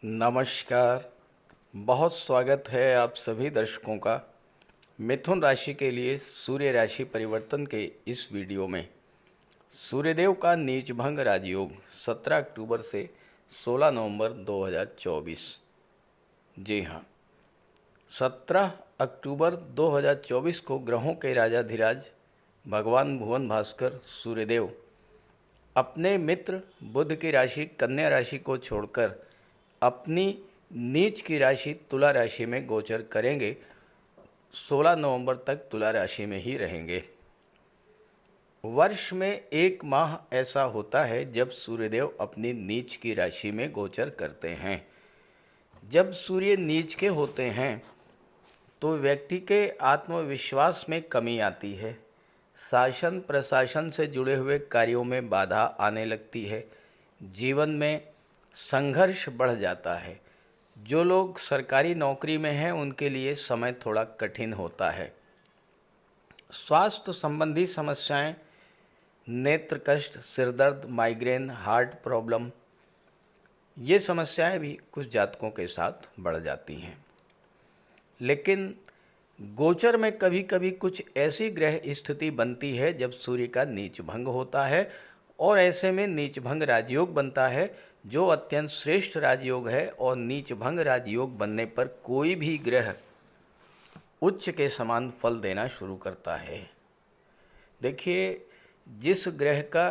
नमस्कार। बहुत स्वागत है आप सभी दर्शकों का मिथुन राशि के लिए सूर्य राशि परिवर्तन के इस वीडियो में। सूर्यदेव का नीच भंग राजयोग 17 अक्टूबर से 16 नवंबर 2024। जी हाँ, 17 अक्टूबर 2024 को ग्रहों के राजाधिराज भगवान भुवन भास्कर सूर्यदेव अपने मित्र बुध की राशि कन्या राशि को छोड़कर अपनी नीच की राशि तुला राशि में गोचर करेंगे। 16 नवंबर तक तुला राशि में ही रहेंगे। वर्ष में एक माह ऐसा होता है जब सूर्यदेव अपनी नीच की राशि में गोचर करते हैं। जब सूर्य नीच के होते हैं तो व्यक्ति के आत्मविश्वास में कमी आती है। शासन प्रशासन से जुड़े हुए कार्यों में बाधा आने लगती है। जीवन में संघर्ष बढ़ जाता है। जो लोग सरकारी नौकरी में हैं उनके लिए समय थोड़ा कठिन होता है। स्वास्थ्य संबंधी समस्याएं, नेत्र कष्ट, सिरदर्द, माइग्रेन, हार्ट प्रॉब्लम, ये समस्याएं भी कुछ जातकों के साथ बढ़ जाती हैं। लेकिन गोचर में कभी कभी कुछ ऐसी ग्रह स्थिति बनती है जब सूर्य का नीच भंग होता है और ऐसे में नीच भंग राजयोग बनता है जो अत्यंत श्रेष्ठ राजयोग है। और नीच भंग राजयोग बनने पर कोई भी ग्रह उच्च के समान फल देना शुरू करता है। देखिए, जिस ग्रह का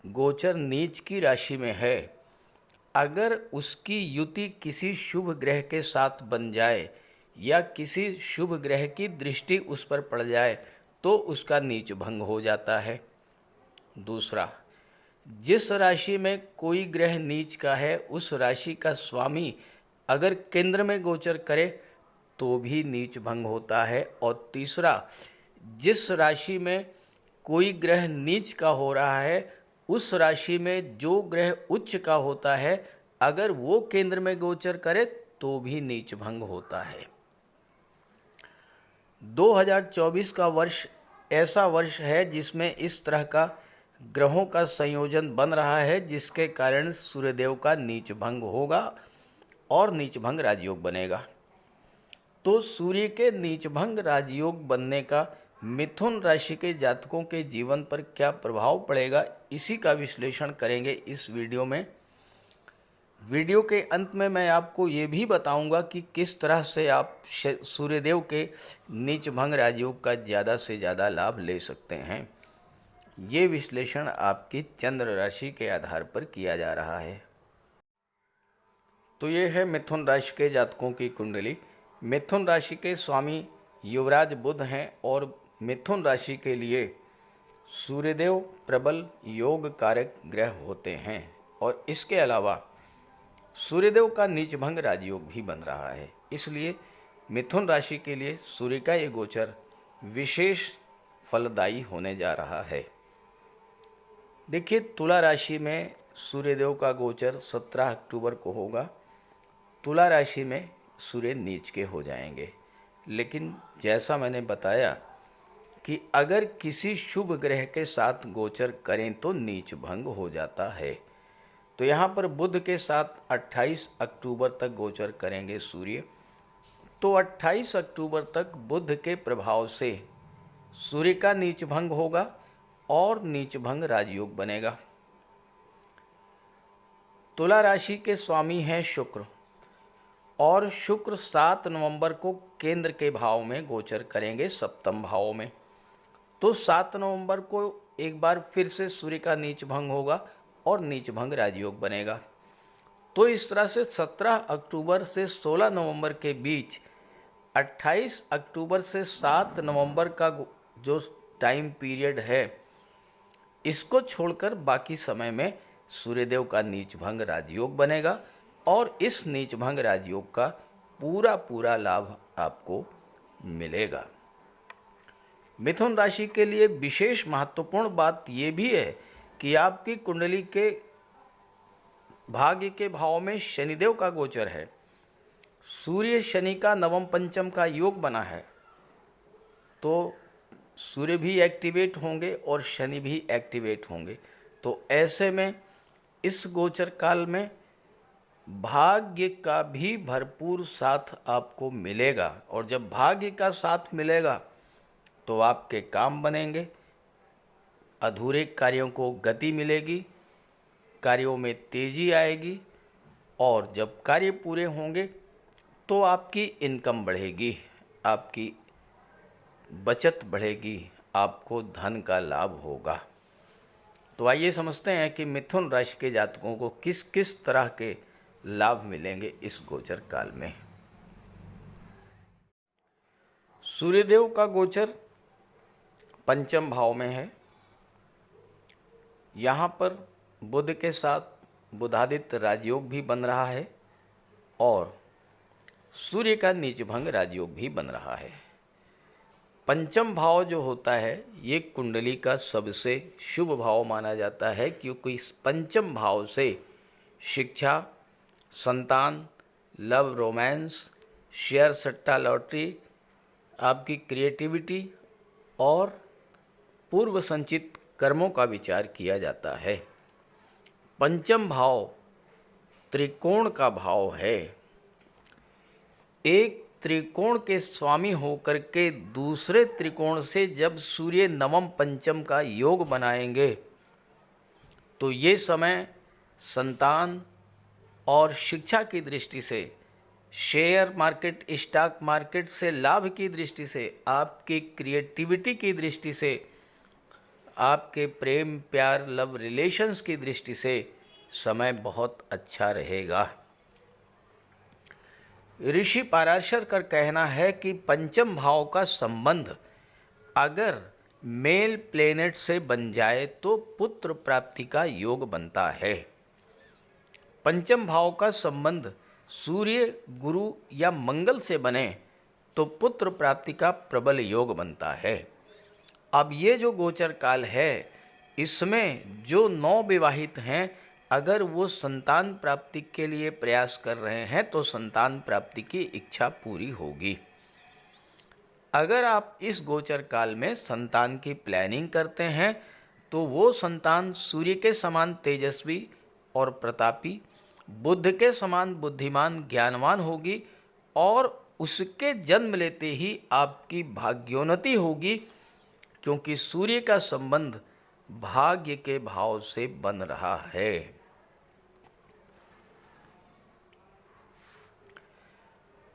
गोचर नीच की राशि में है, अगर उसकी युति किसी शुभ ग्रह के साथ बन जाए या किसी शुभ ग्रह की दृष्टि उस पर पड़ जाए तो उसका नीच भंग हो जाता है। दूसरा, जिस राशि में कोई ग्रह नीच का है उस राशि का स्वामी अगर केंद्र में गोचर करे तो भी नीच भंग होता है। और तीसरा, जिस राशि में कोई ग्रह नीच का हो रहा है उस राशि में जो ग्रह उच्च का होता है अगर वो केंद्र में गोचर करे तो भी नीच भंग होता है। 2024 का वर्ष ऐसा वर्ष है जिसमें इस तरह का ग्रहों का संयोजन बन रहा है जिसके कारण सूर्यदेव का नीच भंग होगा और नीच भंग राजयोग बनेगा। तो सूर्य के नीच भंग राजयोग बनने का मिथुन राशि के जातकों के जीवन पर क्या प्रभाव पड़ेगा, इसी का विश्लेषण करेंगे इस वीडियो में। वीडियो के अंत में मैं आपको ये भी बताऊंगा कि किस तरह से आप सूर्यदेव के नीच भंग राजयोग का ज़्यादा से ज़्यादा लाभ ले सकते हैं। ये विश्लेषण आपकी चंद्र राशि के आधार पर किया जा रहा है। तो ये है मिथुन राशि के जातकों की कुंडली। मिथुन राशि के स्वामी युवराज बुध हैं और मिथुन राशि के लिए सूर्यदेव प्रबल योग कारक ग्रह होते हैं। और इसके अलावा सूर्यदेव का नीच भंग राजयोग भी बन रहा है, इसलिए मिथुन राशि के लिए सूर्य का ये गोचर विशेष फलदायी होने जा रहा है। देखिए, तुला राशि में सूर्यदेव का गोचर 17 अक्टूबर को होगा। तुला राशि में सूर्य नीच के हो जाएंगे, लेकिन जैसा मैंने बताया कि अगर किसी शुभ ग्रह के साथ गोचर करें तो नीच भंग हो जाता है। तो यहाँ पर बुध के साथ 28 अक्टूबर तक गोचर करेंगे सूर्य। तो 28 अक्टूबर तक बुध के प्रभाव से सूर्य का नीच भंग होगा और नीच भंग राजयोग बनेगा। तुला राशि के स्वामी हैं शुक्र और शुक्र 7 नवंबर को केंद्र के भाव में गोचर करेंगे, सप्तम भाव में। तो 7 नवंबर को एक बार फिर से सूर्य का नीच भंग होगा और नीच भंग राजयोग बनेगा। तो इस तरह से 17 अक्टूबर से 16 नवंबर के बीच 28 अक्टूबर से 7 नवंबर का जो टाइम पीरियड है, इसको छोड़कर बाकी समय में सूर्यदेव का नीच भंग राजयोग बनेगा और इस नीच भंग राजयोग का पूरा पूरा लाभ आपको मिलेगा। मिथुन राशि के लिए विशेष महत्वपूर्ण बात यह भी है कि आपकी कुंडली के भाग्य के भाव में शनिदेव का गोचर है। सूर्य शनि का नवम पंचम का योग बना है, तो सूर्य भी एक्टिवेट होंगे और शनि भी एक्टिवेट होंगे। तो ऐसे में इस गोचर काल में भाग्य का भी भरपूर साथ आपको मिलेगा, और जब भाग्य का साथ मिलेगा तो आपके काम बनेंगे, अधूरे कार्यों को गति मिलेगी, कार्यों में तेजी आएगी, और जब कार्य पूरे होंगे तो आपकी इनकम बढ़ेगी, आपकी बचत बढ़ेगी, आपको धन का लाभ होगा। तो आइए समझते हैं कि मिथुन राशि के जातकों को किस किस तरह के लाभ मिलेंगे इस गोचर काल में। सूर्यदेव का गोचर पंचम भाव में है। यहाँ पर बुध के साथ बुधादित्य राजयोग भी बन रहा है और सूर्य का नीच भंग राजयोग भी बन रहा है। पंचम भाव जो होता है ये कुंडली का सबसे शुभ भाव माना जाता है, क्योंकि इस पंचम भाव से शिक्षा, संतान, लव, रोमांस, शेयर सट्टा लॉटरी, आपकी क्रिएटिविटी और पूर्व संचित कर्मों का विचार किया जाता है। पंचम भाव त्रिकोण का भाव है। एक त्रिकोण के स्वामी होकर के दूसरे त्रिकोण से जब सूर्य नवम पंचम का योग बनाएंगे तो ये समय संतान और शिक्षा की दृष्टि से, शेयर मार्केट, स्टॉक मार्केट से लाभ की दृष्टि से, आपकी क्रिएटिविटी की दृष्टि से, आपके प्रेम प्यार लव रिलेशंस की दृष्टि से समय बहुत अच्छा रहेगा। ऋषि पाराशर का कहना है कि पंचम भाव का संबंध अगर मेल प्लेनेट से बन जाए तो पुत्र प्राप्ति का योग बनता है। पंचम भाव का संबंध सूर्य, गुरु या मंगल से बने तो पुत्र प्राप्ति का प्रबल योग बनता है। अब ये जो गोचर काल है इसमें जो नवविवाहित हैं, अगर वो संतान प्राप्ति के लिए प्रयास कर रहे हैं तो संतान प्राप्ति की इच्छा पूरी होगी। अगर आप इस गोचर काल में संतान की प्लानिंग करते हैं तो वो संतान सूर्य के समान तेजस्वी और प्रतापी, बुध के समान बुद्धिमान ज्ञानवान होगी और उसके जन्म लेते ही आपकी भाग्योन्नति होगी, क्योंकि सूर्य का संबंध भाग्य के भाव से बन रहा है।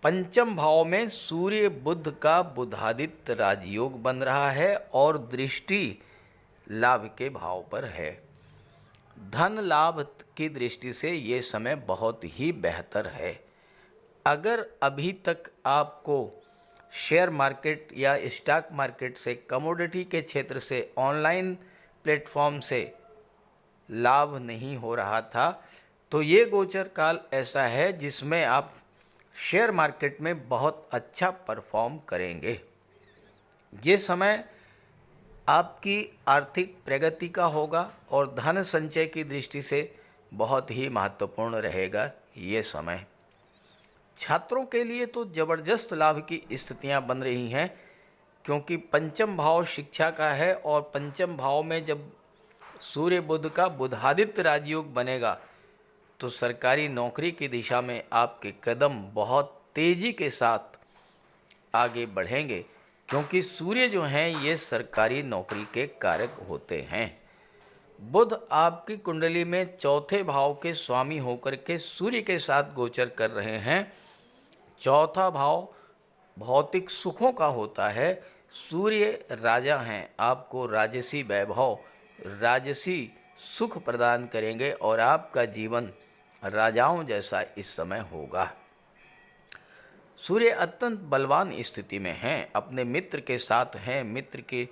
पंचम भाव में सूर्य बुध का बुधादित्य राजयोग बन रहा है और दृष्टि लाभ के भाव पर है। धन लाभ की दृष्टि से ये समय बहुत ही बेहतर है। अगर अभी तक आपको शेयर मार्केट या स्टॉक मार्केट से, कमोडिटी के क्षेत्र से, ऑनलाइन प्लेटफॉर्म से लाभ नहीं हो रहा था तो ये गोचर काल ऐसा है जिसमें आप शेयर मार्केट में बहुत अच्छा परफॉर्म करेंगे। ये समय आपकी आर्थिक प्रगति का होगा और धन संचय की दृष्टि से बहुत ही महत्वपूर्ण रहेगा ये समय। छात्रों के लिए तो ज़बरदस्त लाभ की स्थितियां बन रही हैं, क्योंकि पंचम भाव शिक्षा का है और पंचम भाव में जब सूर्य बुध का बुधादित्य राजयोग बनेगा तो सरकारी नौकरी की दिशा में आपके कदम बहुत तेज़ी के साथ आगे बढ़ेंगे, क्योंकि सूर्य जो हैं ये सरकारी नौकरी के कारक होते हैं। बुध आपकी कुंडली में चौथे भाव के स्वामी होकर के सूर्य के साथ गोचर कर रहे हैं। चौथा भाव भौतिक सुखों का होता है। सूर्य राजा हैं, आपको राजसी वैभव, राजसी सुख प्रदान करेंगे और आपका जीवन राजाओं जैसा इस समय होगा। सूर्य अत्यंत बलवान स्थिति में हैं, अपने मित्र के साथ हैं। मित्र के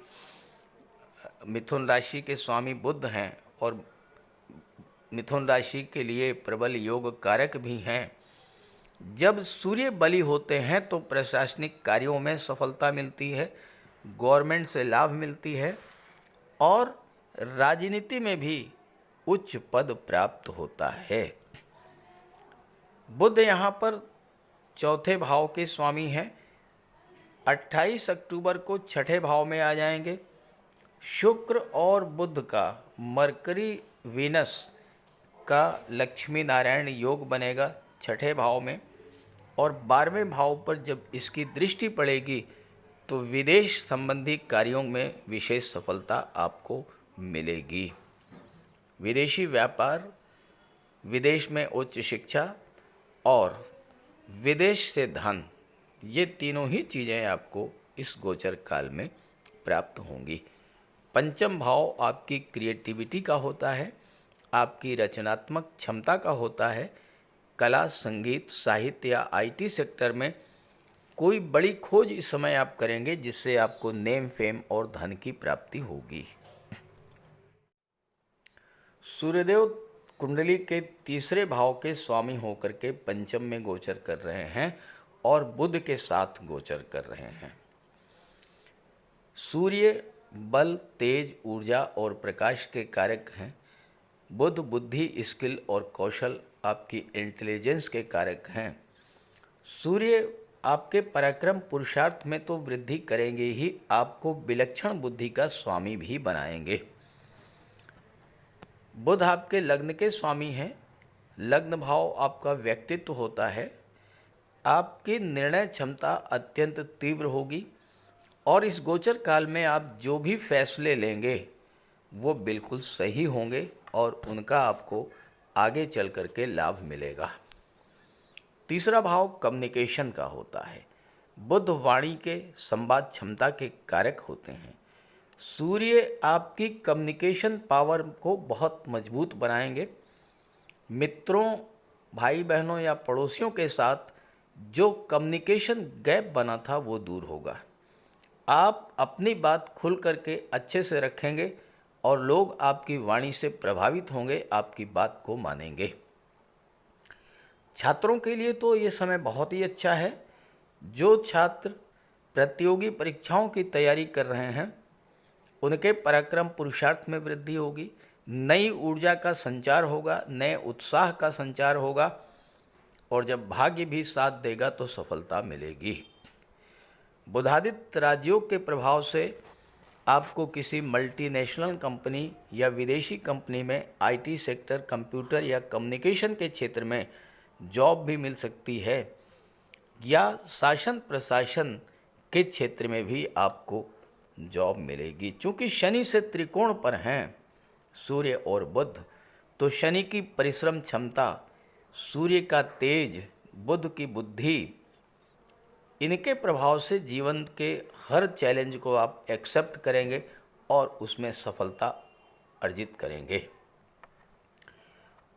मिथुन राशि के स्वामी बुध हैं और मिथुन राशि के लिए प्रबल योग कारक भी हैं। जब सूर्य बली होते हैं तो प्रशासनिक कार्यों में सफलता मिलती है, गवर्नमेंट से लाभ मिलती है और राजनीति में भी उच्च पद प्राप्त होता है। बुध यहाँ पर चौथे भाव के स्वामी हैं। 28 अक्टूबर को छठे भाव में आ जाएंगे। शुक्र और बुध का मरकरी वीनस का लक्ष्मी नारायण योग बनेगा छठे भाव में, और 12वें भाव पर जब इसकी दृष्टि पड़ेगी तो विदेश संबंधी कार्यों में विशेष सफलता आपको मिलेगी। विदेशी व्यापार, विदेश में उच्च शिक्षा और विदेश से धन, ये तीनों ही चीज़ें आपको इस गोचर काल में प्राप्त होंगी। पंचम भाव आपकी क्रिएटिविटी का होता है, आपकी रचनात्मक क्षमता का होता है। कला, संगीत, साहित्य या आईटी सेक्टर में कोई बड़ी खोज इस समय आप करेंगे जिससे आपको नेम, फेम और धन की प्राप्ति होगी। सूर्यदेव कुंडली के तीसरे भाव के स्वामी होकर के पंचम में गोचर कर रहे हैं और बुध के साथ गोचर कर रहे हैं। सूर्य बल, तेज, ऊर्जा और प्रकाश के कारक हैं। बुध बुद्धि, स्किल और कौशल, आपकी इंटेलिजेंस के कारक हैं। सूर्य आपके पराक्रम, पुरुषार्थ में तो वृद्धि करेंगे ही, आपको विलक्षण बुद्धि का स्वामी भी बनाएंगे। बुध आपके लग्न के स्वामी हैं। लग्न भाव आपका व्यक्तित्व होता है। आपकी निर्णय क्षमता अत्यंत तीव्र होगी और इस गोचर काल में आप जो भी फैसले लेंगे वो बिल्कुल सही होंगे और उनका आपको आगे चल कर के लाभ मिलेगा। तीसरा भाव कम्युनिकेशन का होता है। बुध वाणी के, संवाद क्षमता के कारक होते हैं। सूर्य आपकी कम्युनिकेशन पावर को बहुत मजबूत बनाएंगे। मित्रों, भाई बहनों या पड़ोसियों के साथ जो कम्युनिकेशन गैप बना था वो दूर होगा। आप अपनी बात खुल करके अच्छे से रखेंगे और लोग आपकी वाणी से प्रभावित होंगे, आपकी बात को मानेंगे। छात्रों के लिए तो ये समय बहुत ही अच्छा है। जो छात्र प्रतियोगी परीक्षाओं की तैयारी कर रहे हैं उनके पराक्रम, पुरुषार्थ में वृद्धि होगी। नई ऊर्जा का संचार होगा, नए उत्साह का संचार होगा और जब भाग्य भी साथ देगा तो सफलता मिलेगी। बुधादित्य राजयोग के प्रभाव से आपको किसी मल्टीनेशनल कंपनी या विदेशी कंपनी में आईटी सेक्टर, कंप्यूटर या कम्युनिकेशन के क्षेत्र में जॉब भी मिल सकती है या शासन प्रशासन के क्षेत्र में भी आपको जॉब मिलेगी। चूँकि शनि से त्रिकोण पर हैं सूर्य और बुध, तो शनि की परिश्रम क्षमता, सूर्य का तेज, बुध की बुद्धि, इनके प्रभाव से जीवन के हर चैलेंज को आप एक्सेप्ट करेंगे और उसमें सफलता अर्जित करेंगे।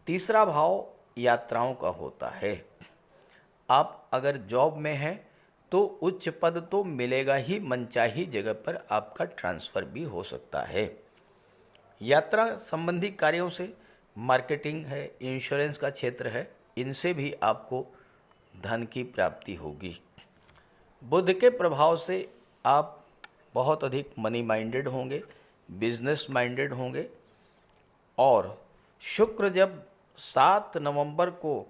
तीसरा भाव यात्राओं का होता है। आप अगर जॉब में हैं तो उच्च पद तो मिलेगा ही, मनचाही जगह पर आपका ट्रांसफ़र भी हो सकता है। यात्रा संबंधी कार्यों से, मार्केटिंग है, इंश्योरेंस का क्षेत्र है, इनसे भी आपको धन की प्राप्ति होगी। बुध के प्रभाव से आप बहुत अधिक मनी माइंडेड होंगे, बिजनेस माइंडेड होंगे और शुक्र जब 7 नवंबर को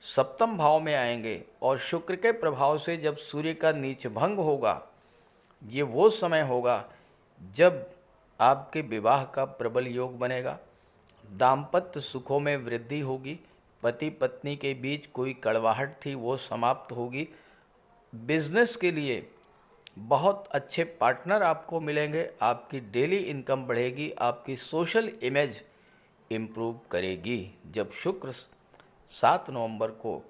सप्तम भाव में आएंगे और शुक्र के प्रभाव से जब सूर्य का नीच भंग होगा, ये वो समय होगा जब आपके विवाह का प्रबल योग बनेगा। दाम्पत्य सुखों में वृद्धि होगी। पति पत्नी के बीच कोई कड़वाहट थी वो समाप्त होगी। बिजनेस के लिए बहुत अच्छे पार्टनर आपको मिलेंगे। आपकी डेली इनकम बढ़ेगी। आपकी सोशल इमेज इम्प्रूव करेगी जब शुक्र 7 नवंबर को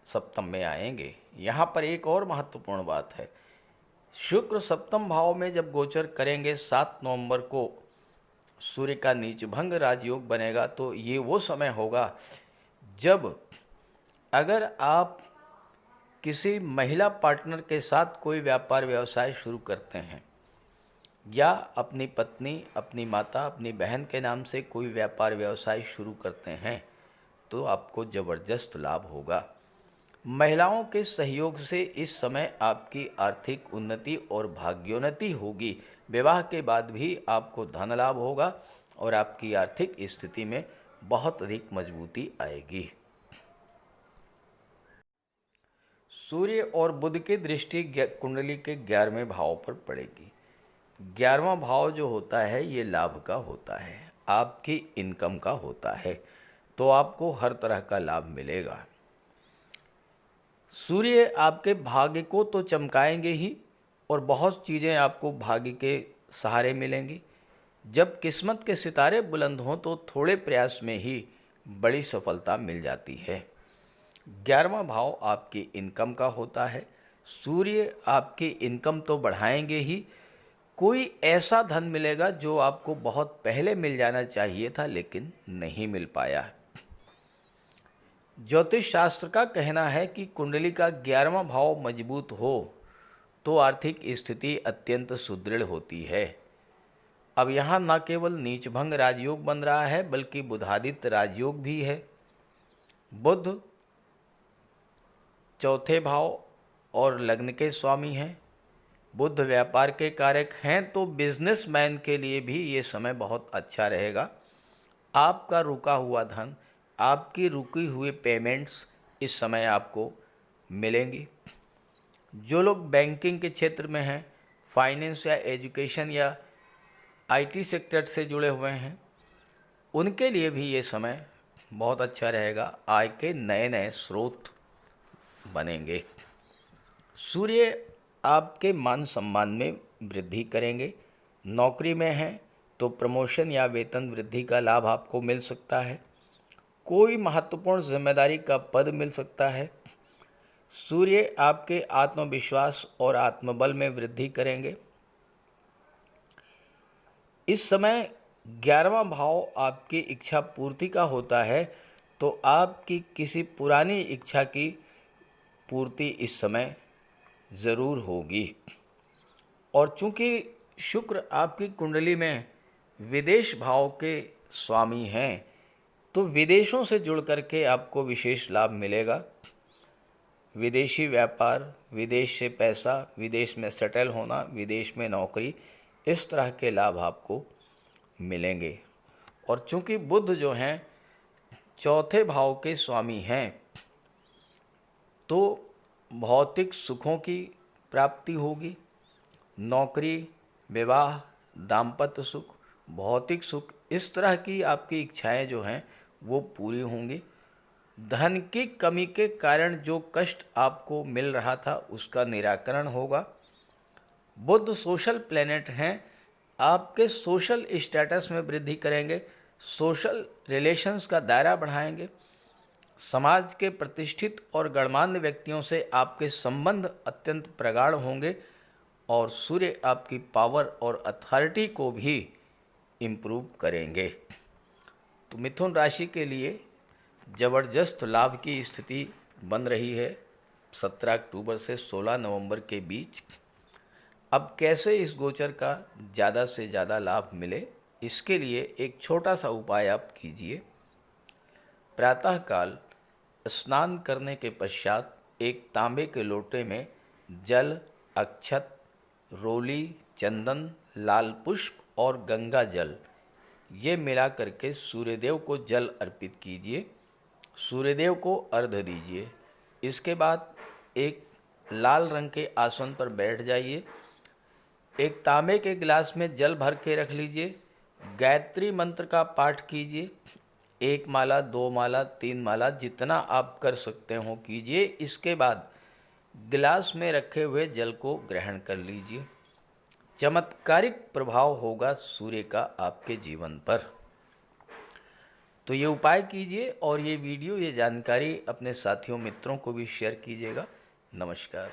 सप्तम में आएंगे। यहाँ पर एक और महत्वपूर्ण बात है, शुक्र सप्तम भाव में जब गोचर करेंगे 7 नवंबर को, सूर्य का नीच भंग राजयोग बनेगा, तो ये वो समय होगा जब अगर आप किसी महिला पार्टनर के साथ कोई व्यापार व्यवसाय शुरू करते हैं या अपनी पत्नी, अपनी माता, अपनी बहन के नाम से कोई व्यापार व्यवसाय शुरू करते हैं तो आपको ज़बरदस्त लाभ होगा। महिलाओं के सहयोग से इस समय आपकी आर्थिक उन्नति और भाग्योन्नति होगी। विवाह के बाद भी आपको धन लाभ होगा और आपकी आर्थिक स्थिति में बहुत अधिक मजबूती आएगी। सूर्य और बुध की दृष्टि कुंडली के 11वें भाव पर पड़ेगी। 11वां भाव जो होता है ये लाभ का होता है। आपकी इनकम का होता है, तो आपको हर तरह का लाभ मिलेगा। सूर्य आपके भाग्य को तो चमकाएंगे ही, और बहुत चीज़ें आपको भाग्य के सहारे मिलेंगी। जब किस्मत के सितारे बुलंद हों तो थोड़े प्रयास में ही बड़ी सफलता मिल जाती है। 11वां भाव आपकी इनकम का होता है। सूर्य आपकी इनकम तो बढ़ाएंगे ही, कोई ऐसा धन मिलेगा जो आपको बहुत पहले मिल जाना चाहिए था लेकिन नहीं मिल पाया। ज्योतिष शास्त्र का कहना है कि कुंडली का 11वां भाव मजबूत हो तो आर्थिक स्थिति अत्यंत सुदृढ़ होती है। अब यहाँ न केवल नीचभंग राजयोग बन रहा है बल्कि बुधादित्य राजयोग भी है। बुध चौथे भाव और लग्न के स्वामी हैं। बुध व्यापार के कारक हैं, तो बिजनेसमैन के लिए भी ये समय बहुत अच्छा रहेगा। आपका रुका हुआ धन, आपकी रुकी हुई पेमेंट्स इस समय आपको मिलेंगी। जो लोग बैंकिंग के क्षेत्र में हैं, फाइनेंस या एजुकेशन या आईटी सेक्टर से जुड़े हुए हैं, उनके लिए भी ये समय बहुत अच्छा रहेगा। आय के नए नए स्रोत बनेंगे। सूर्य आपके मान सम्मान में वृद्धि करेंगे। नौकरी में हैं तो प्रमोशन या वेतन वृद्धि का लाभ आपको मिल सकता है। कोई महत्वपूर्ण जिम्मेदारी का पद मिल सकता है। सूर्य आपके आत्मविश्वास और आत्मबल में वृद्धि करेंगे। इस समय 11वां भाव आपकी इच्छा पूर्ति का होता है, तो आपकी किसी पुरानी इच्छा की पूर्ति इस समय ज़रूर होगी। और चूंकि शुक्र आपकी कुंडली में विदेश भाव के स्वामी हैं, तो विदेशों से जुड़ करके आपको विशेष लाभ मिलेगा। विदेशी व्यापार, विदेश से पैसा, विदेश में सेटल होना, विदेश में नौकरी, इस तरह के लाभ आपको मिलेंगे। और चूंकि बुध जो हैं चौथे भाव के स्वामी हैं, तो भौतिक सुखों की प्राप्ति होगी। नौकरी, विवाह, दाम्पत्य सुख, भौतिक सुख, इस तरह की आपकी इच्छाएं जो हैं वो पूरी होंगी। धन की कमी के कारण जो कष्ट आपको मिल रहा था उसका निराकरण होगा। बुध सोशल प्लैनेट हैं, आपके सोशल स्टेटस में वृद्धि करेंगे। सोशल रिलेशंस का दायरा बढ़ाएंगे। समाज के प्रतिष्ठित और गणमान्य व्यक्तियों से आपके संबंध अत्यंत प्रगाढ़ होंगे। और सूर्य आपकी पावर और अथॉरिटी को भी इम्प्रूव करेंगे। तो मिथुन राशि के लिए ज़बरदस्त लाभ की स्थिति बन रही है 17 अक्टूबर से 16 नवंबर के बीच। अब कैसे इस गोचर का ज़्यादा से ज़्यादा लाभ मिले, इसके लिए एक छोटा सा उपाय आप कीजिए। प्रातःकाल स्नान करने के पश्चात एक तांबे के लोटे में जल, अक्षत, रोली, चंदन, लाल पुष्प और गंगा जल ये मिला करके सूर्यदेव को जल अर्पित कीजिए। सूर्यदेव को अर्घ्य दीजिए। इसके बाद एक लाल रंग के आसन पर बैठ जाइए। एक तांबे के गिलास में जल भर के रख लीजिए। गायत्री मंत्र का पाठ कीजिए। 1 माला, 2 माला, 3 माला, जितना आप कर सकते हो कीजिए। इसके बाद गिलास में रखे हुए जल को ग्रहण कर लीजिए। चमत्कारिक प्रभाव होगा सूर्य का आपके जीवन पर। तो ये उपाय कीजिए और ये वीडियो, ये जानकारी अपने साथियों मित्रों को भी शेयर कीजिएगा। नमस्कार।